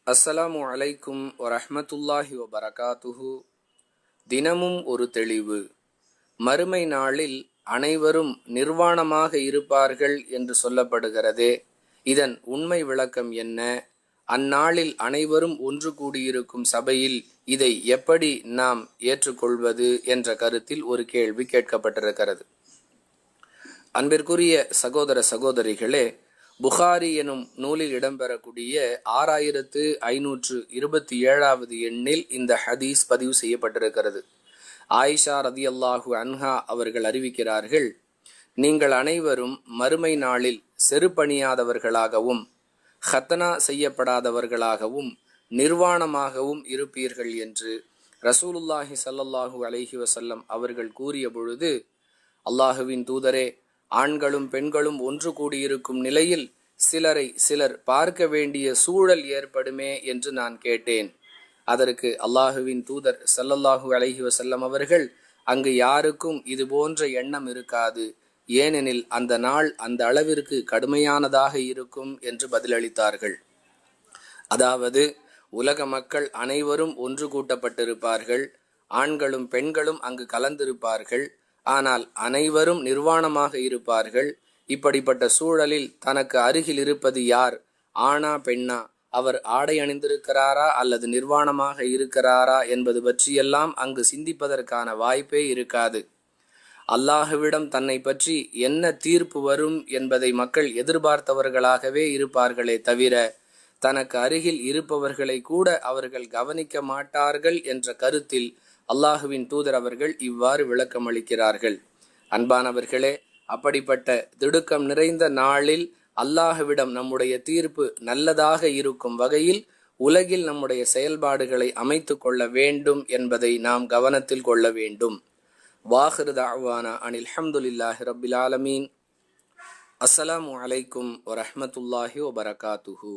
அஸ்ஸலாமு அலைக்கும் வரஹ்மத்துல்லாஹி வபரகாத்துஹு. தினமும் ஒரு தெளிவு. மறுமை நாளில் அனைவரும் நிர்வாணமாக இருப்பார்கள் என்று சொல்லப்படுகிறதே, இதன் உண்மை விளக்கம் என்ன? அந்நாளில் அனைவரும் ஒன்று கூடியிருக்கும் சபையில் இதை எப்படி நாம் ஏற்றுக்கொள்வது என்ற கருத்தில் ஒரு கேள்வி கேட்கப்பட்டிருக்கிறது. அன்பிற்குரிய சகோதர சகோதரிகளே, புகாரி எனும் நூலில் இடம்பெறக்கூடிய 6527வது எண்ணில் இந்த ஹதீஸ் பதிவு செய்யப்பட்டிருக்கிறது. ஆயிஷா ரதியல்லாஹு அன்ஹா அவர்கள் அறிவிக்கிறார்கள், நீங்கள் அனைவரும் மறுமை நாளில் செருப்பணியாதவர்களாகவும் ஹத்தனா செய்யப்படாதவர்களாகவும் நிர்வாணமாகவும் இருப்பீர்கள் என்று ரசூலுல்லாஹி ஸல்லல்லாஹு அலைஹி வஸல்லம் அவர்கள் கூறிய பொழுது, அல்லாஹுவின் தூதரே, ஆண்களும் பெண்களும் ஒன்று கூடியிருக்கும் நிலையில் சிலரை சிலர் பார்க்க வேண்டிய சூழல் ஏற்படுமே என்று நான் கேட்டேன். அதற்கு அல்லாஹுவின் தூதர் ஸல்லல்லாஹு அலைஹி வஸல்லம் அவர்கள், அங்கு யாருக்கும் இது போன்ற எண்ணம் இருக்காது, ஏனெனில் அந்த நாள் அந்த அளவிற்கு கடுமையானதாக இருக்கும் என்று பதிலளித்தார்கள். அதாவது, உலக மக்கள் அனைவரும் ஒன்று கூட்டப்பட்டிருப்பார்கள், ஆண்களும் பெண்களும் அங்கு கலந்திருப்பார்கள், ஆனால் அனைவரும் நிர்வாணமாக இருப்பார்கள். இப்படிப்பட்ட சூழலில் தனக்கு அருகில் இருப்பது யார், ஆணா பெண்ணா, அவர் ஆடை அணிந்திருக்கிறாரா அல்லது நிர்வாணமாக இருக்கிறாரா என்பது பற்றியெல்லாம் அங்கு சிந்திப்பதற்கான வாய்ப்பே இருக்காது. அல்லாஹுவிடம் தன்னை பற்றி என்ன தீர்ப்பு வரும் என்பதை மக்கள் எதிர்பார்த்தவர்களாகவே இருப்பார்களே தவிர, தனக்கு அருகில் இருப்பவர்களை கூட அவர்கள் கவனிக்க மாட்டார்கள் என்ற கருத்தில் அல்லாஹுவின் தூதர் அவர்கள் இவ்வாறு விளக்கம் அளிக்கிறார்கள். அன்பானவர்களே, அப்படிப்பட்ட திடுக்கம் நிறைந்த நாளில் அல்லாஹுவிடம் நம்முடைய தீர்ப்பு நல்லதாக இருக்கும் வகையில் உலகில் நம்முடைய செயல்பாடுகளை அமைத்து கொள்ள வேண்டும் என்பதை நாம் கவனத்தில் கொள்ள வேண்டும். வாஹிரு தஅவானா அனில் ஹம்துலில்லாஹி ரப்பில் ஆலமீன். அஸ்ஸலாமு அலைக்கும் வரஹ்மத்துல்லாஹி வபரகாத்துஹு.